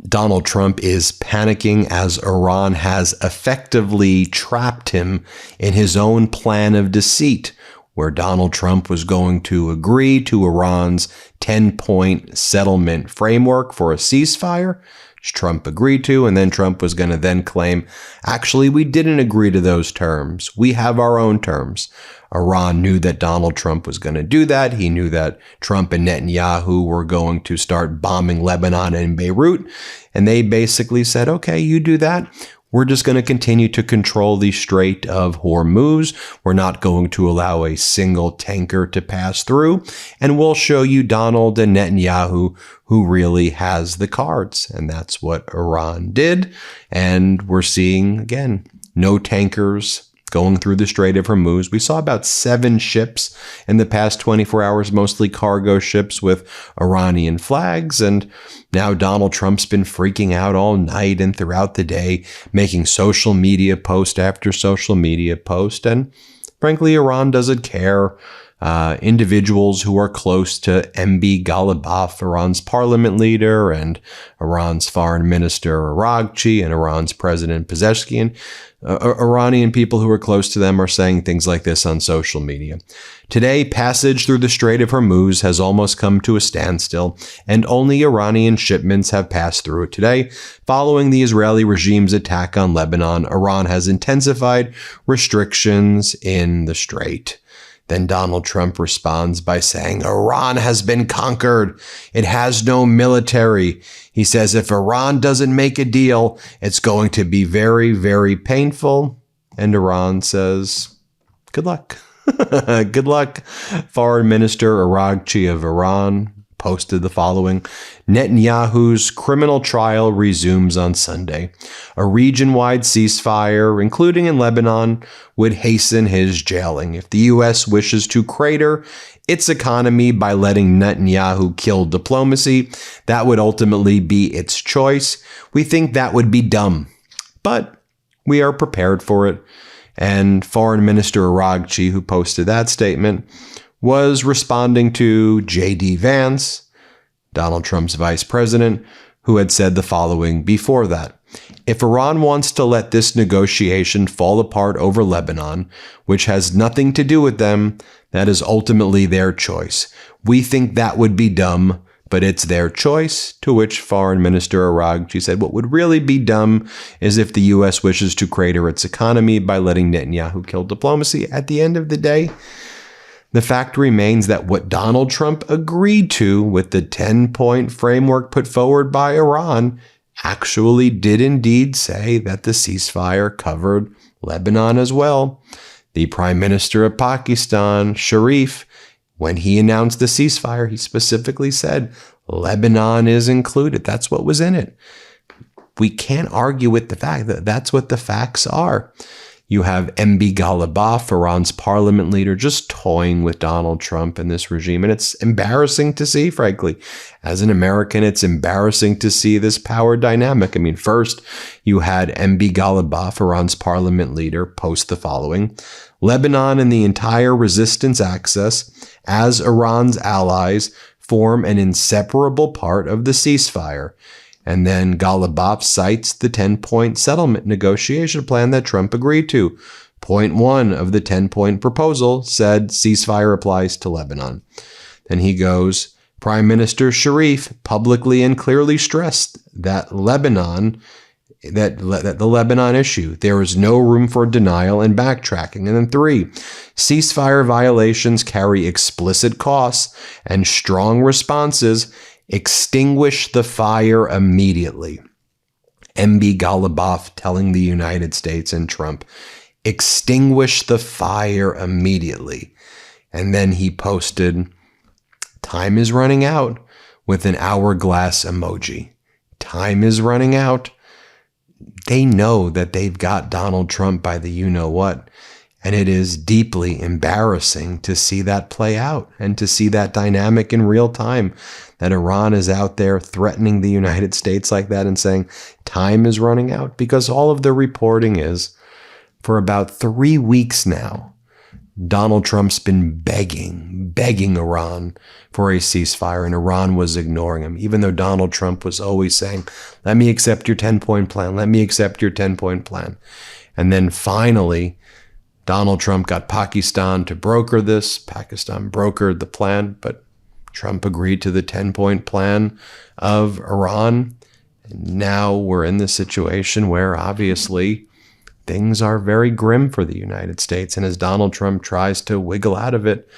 Donald Trump is panicking as Iran has effectively trapped him in his own plan of deceit, where Donald Trump was going to agree to Iran's 10-point settlement framework for a ceasefire, which Trump agreed to, and then Trump was going to then claim, actually, we didn't agree to those terms. We have our own terms. Iran knew that Donald Trump was going to do that. He knew that Trump and Netanyahu were going to start bombing Lebanon and Beirut. And they basically said, okay, you do that. We're just going to continue to control the Strait of Hormuz. We're not going to allow a single tanker to pass through. And we'll show you Donald and Netanyahu who really has the cards. And that's what Iran did. And we're seeing, again, no tankers going through the Strait of Hormuz. We saw about 7 ships in the past 24 hours, mostly cargo ships with Iranian flags. And now Donald Trump's been freaking out all night and throughout the day, making social media post after social media post. And frankly, Iran doesn't care. Individuals who are close to MB Ghalibaf, Iran's parliament leader, and Iran's foreign minister Araghchi, and Iran's president Pezeshkian, Iranian people who are close to them are saying things like this on social media. Today, passage through the Strait of Hormuz has almost come to a standstill, and only Iranian shipments have passed through it today. Following the Israeli regime's attack on Lebanon, Iran has intensified restrictions in the strait. Then Donald Trump responds by saying, Iran has been conquered. It has no military. He says if Iran doesn't make a deal, it's going to be very, very painful. And Iran says, good luck. Good luck. Foreign Minister Araghchi of Iran posted the following: Netanyahu's criminal trial resumes on Sunday. A region-wide ceasefire, including in Lebanon, would hasten his jailing. If the U.S. wishes to crater its economy by letting Netanyahu kill diplomacy, that would ultimately be its choice. We think that would be dumb, but we are prepared for it. And Foreign Minister Araghchi, who posted that statement, was responding to J.D. Vance, Donald Trump's vice president, who had said the following before that: if Iran wants to let this negotiation fall apart over Lebanon, which has nothing to do with them, that is ultimately their choice. We think that would be dumb, but it's their choice. To which Foreign Minister Araghchi said, what would really be dumb is if the U.S. wishes to crater its economy by letting Netanyahu kill diplomacy. At the end of the day, the fact remains that what Donald Trump agreed to with the 10-point framework put forward by Iran actually did indeed say that the ceasefire covered Lebanon as well. The Prime Minister of Pakistan, Sharif, when he announced the ceasefire, he specifically said Lebanon is included. That's what was in it. We can't argue with the fact that that's what the facts are. You have MB Ghalibaf, Iran's parliament leader, just toying with Donald Trump and this regime. And it's embarrassing to see, frankly. As an American, it's embarrassing to see this power dynamic. I mean, first, you had MB Ghalibaf, Iran's parliament leader, post the following: Lebanon and the entire resistance axis, as Iran's allies, form an inseparable part of the ceasefire. And then Ghalibaf cites the 10-point settlement negotiation plan that Trump agreed to. Point 1 of the 10-point proposal said ceasefire applies to Lebanon. Then he goes, Prime Minister Sharif publicly and clearly stressed that the Lebanon issue, there is no room for denial and backtracking. And then 3, ceasefire violations carry explicit costs and strong responses. Extinguish the fire immediately. MB Ghalibaf telling the United States and Trump, extinguish the fire immediately. And then he posted, time is running out, with an hourglass emoji. Time is running out. They know that they've got Donald Trump by the you-know-what. And it is deeply embarrassing to see that play out and to see that dynamic in real time, that Iran is out there threatening the United States like that and saying time is running out, because all of the reporting is for about 3 weeks now, Donald Trump's been begging Iran for a ceasefire, and Iran was ignoring him, even though Donald Trump was always saying, let me accept your 10-point plan. Let me accept your 10-point plan. And then finally, Donald Trump got Pakistan to broker this. Pakistan brokered the plan, but Trump agreed to the 10-point plan of Iran. And now we're in this situation where obviously things are very grim for the United States. And as Donald Trump tries to wiggle out of it,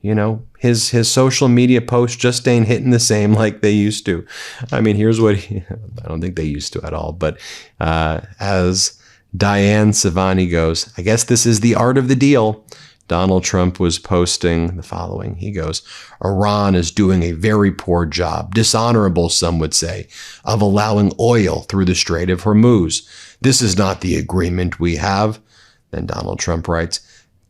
you know, his social media posts just ain't hitting the same like they used to. I mean, here's what I don't think they used to at all. But as Diane Savani goes, I guess this is the art of the deal. Donald Trump was posting the following. He goes, Iran is doing a very poor job, dishonorable, some would say, of allowing oil through the Strait of Hormuz. This is not the agreement we have. Then Donald Trump writes,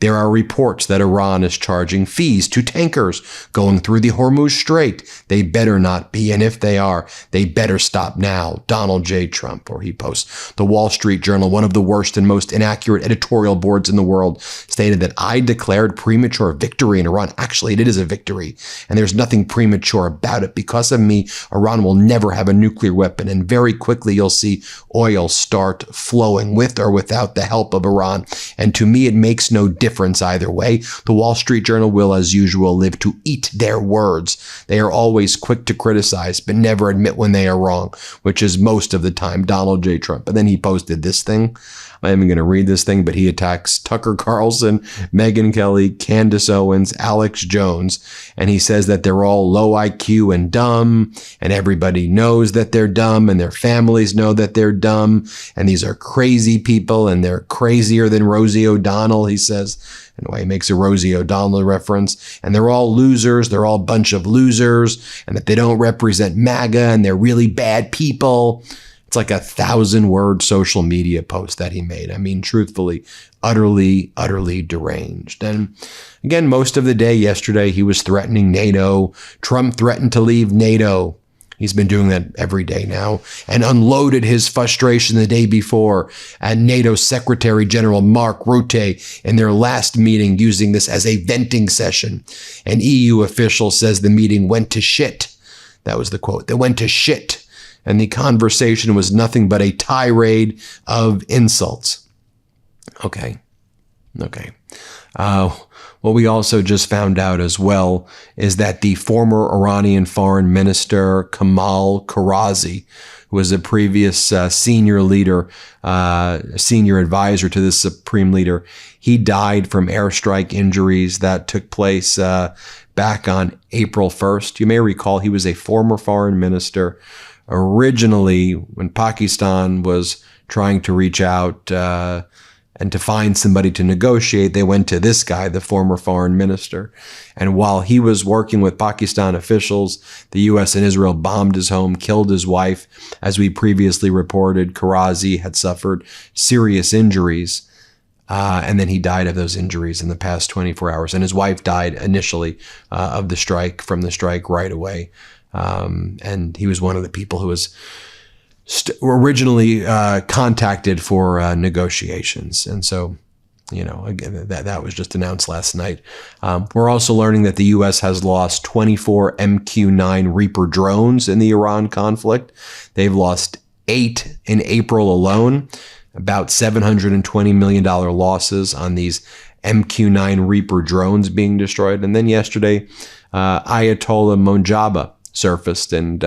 there are reports that Iran is charging fees to tankers going through the Hormuz Strait. They better not be, and if they are, they better stop now. Donald J. Trump. Or he posts, the Wall Street Journal, one of the worst and most inaccurate editorial boards in the world, stated that I declared premature victory in Iran. Actually, it is a victory, and there's nothing premature about it. Because of me, Iran will never have a nuclear weapon, and very quickly you'll see oil start flowing with or without the help of Iran. And to me, it makes no difference either way. The Wall Street Journal will, as usual, live to eat their words. They are always quick to criticize, but never admit when they are wrong, which is most of the time Donald J. Trump. And then he posted this thing. I'm not even going to read this thing, but he attacks Tucker Carlson, Megyn Kelly, Candace Owens, Alex Jones, and he says that they're all low IQ and dumb, and everybody knows that they're dumb, and their families know that they're dumb, and these are crazy people, and they're crazier than Rosie O'Donnell, he says. Anyway, he makes a Rosie O'Donnell reference, and they're all losers, they're all a bunch of losers, and that they don't represent MAGA, and they're really bad people. It's like a 1,000-word social media post that he made. I mean, truthfully, utterly deranged. And again, most of the day yesterday, he was threatening NATO. Trump threatened to leave NATO. He's been doing that every day now, and unloaded his frustration the day before at NATO Secretary General Mark Rutte in their last meeting, using this as a venting session. An EU official says the meeting went to shit. That was the quote. They went to shit. And the conversation was nothing but a tirade of insults. Okay. What we also just found out as well is that the former Iranian foreign minister, Kamal Karazi, who was a previous senior leader, senior advisor to the supreme leader, he died from airstrike injuries that took place back on April 1st. You may recall he was a former foreign minister. Originally, when Pakistan was trying to reach out and to find somebody to negotiate, they went to this guy, the former foreign minister. And while he was working with Pakistan officials, the U.S. and Israel bombed his home, killed his wife. As we previously reported, Karazi had suffered serious injuries. And then he died of those injuries in the past 24 hours. And his wife died initially from the strike right away. And he was one of the people who was originally contacted for negotiations. And so, again, that was just announced last night. We're also learning that the U.S. has lost 24 MQ-9 Reaper drones in the Iran conflict. They've lost 8 in April alone, about $720 million losses on these MQ-9 Reaper drones being destroyed. And then yesterday, Ayatollah Mojaba surfaced, and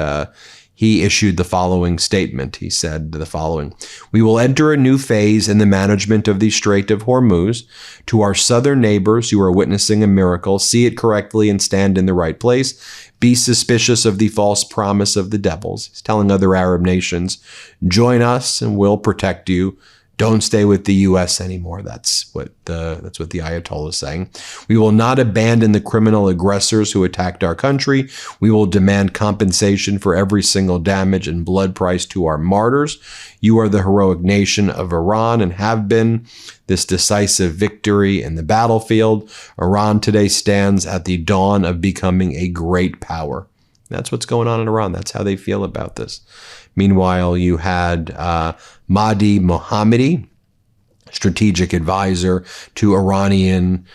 he issued the following statement. He said the following: "We will enter a new phase in the management of the Strait of Hormuz. To our southern neighbors, you are witnessing a miracle. See it correctly and stand in the right place. Be suspicious of the false promise of the devils." He's telling other Arab nations, join us and we'll protect you. Don't stay with the U.S. anymore. That's what the Ayatollah is saying. "We will not abandon the criminal aggressors who attacked our country. We will demand compensation for every single damage and blood price to our martyrs. You are the heroic nation of Iran and have been this decisive victory in the battlefield. Iran today stands at the dawn of becoming a great power." That's what's going on in Iran. That's how they feel about this. Meanwhile, you had Mahdi Mohammadi, strategic advisor to Iranian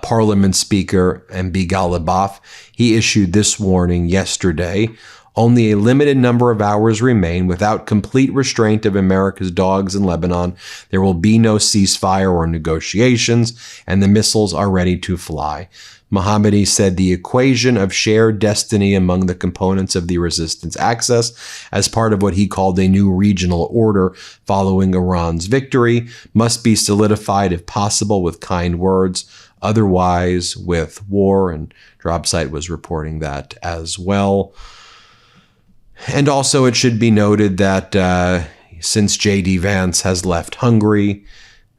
parliament speaker MB Ghalibaf. He issued this warning yesterday. Only a limited number of hours remain without complete restraint of America's dogs in Lebanon. There will be no ceasefire or negotiations, and the missiles are ready to fly. Mohammadi said the equation of shared destiny among the components of the resistance axis, as part of what he called a new regional order following Iran's victory, must be solidified if possible with kind words, otherwise with war. And Dropsite was reporting that as well. And also it should be noted that since J.D. Vance has left Hungary,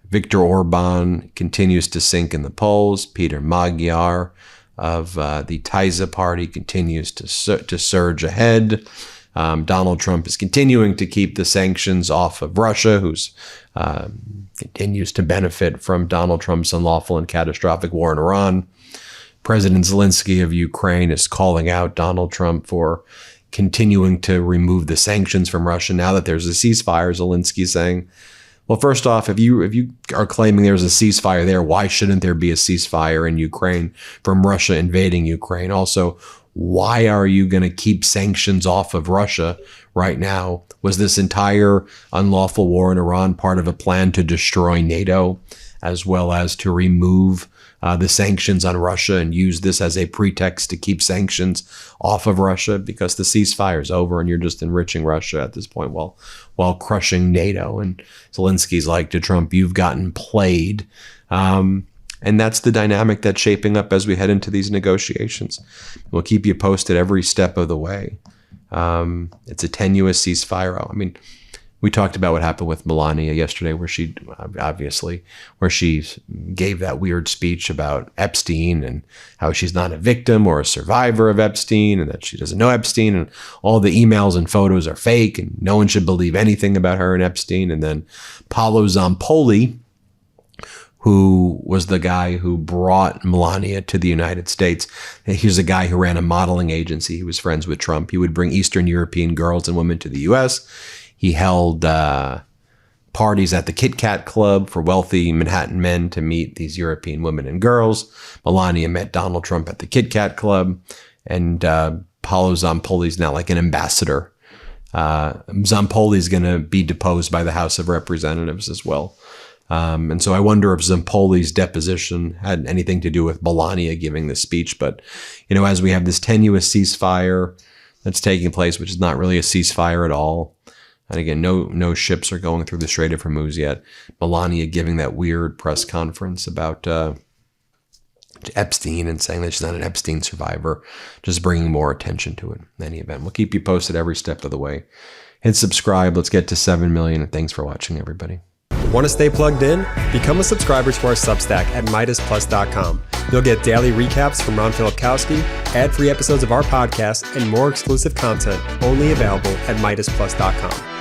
Viktor Orban continues to sink in the polls. Peter Magyar of the Tyza party continues to surge ahead. Donald Trump is continuing to keep the sanctions off of Russia, who's continues to benefit from Donald Trump's unlawful and catastrophic war in Iran. President Zelensky of Ukraine is calling out Donald Trump for continuing to remove the sanctions from Russia now that there's a ceasefire. Zelensky saying, well, first off, if you are claiming there's a ceasefire there, why shouldn't there be a ceasefire in Ukraine from Russia invading Ukraine? Also, why are you going to keep sanctions off of Russia right now? Was this entire unlawful war in Iran part of a plan to destroy NATO, as well as to remove the sanctions on Russia and use this as a pretext to keep sanctions off of Russia, because the ceasefire is over and you're just enriching Russia at this point while crushing NATO? And Zelensky's like to Trump, you've gotten played. And that's the dynamic that's shaping up as we head into these negotiations. We'll keep you posted every step of the way. It's a tenuous ceasefire. I mean, we talked about what happened with Melania yesterday, where she gave that weird speech about Epstein and how she's not a victim or a survivor of Epstein, and that she doesn't know Epstein, and all the emails and photos are fake, and no one should believe anything about her and Epstein. And then Paolo Zampoli, who was the guy who brought Melania to the United States. He's a guy who ran a modeling agency. He was friends with Trump. He would bring Eastern European girls and women to the U.S. He held parties at the Kit Kat Club for wealthy Manhattan men to meet these European women and girls. Melania met Donald Trump at the Kit Kat Club, and Paolo Zampoli is now like an ambassador. Zampoli is going to be deposed by the House of Representatives as well. And so I wonder if Zampoli's deposition had anything to do with Melania giving this speech. But, you know, as we have this tenuous ceasefire that's taking place, which is not really a ceasefire at all. And again, no ships are going through the Strait of Hormuz yet. Melania giving that weird press conference about Epstein and saying that she's not an Epstein survivor, just bringing more attention to it. In any event, we'll keep you posted every step of the way. Hit subscribe. Let's get to 7 million. And thanks for watching, everybody. Want to stay plugged in? Become a subscriber to our Substack at MeidasPlus.com. You'll get daily recaps from Ron Filipkowski, ad-free episodes of our podcast, and more exclusive content only available at MeidasPlus.com.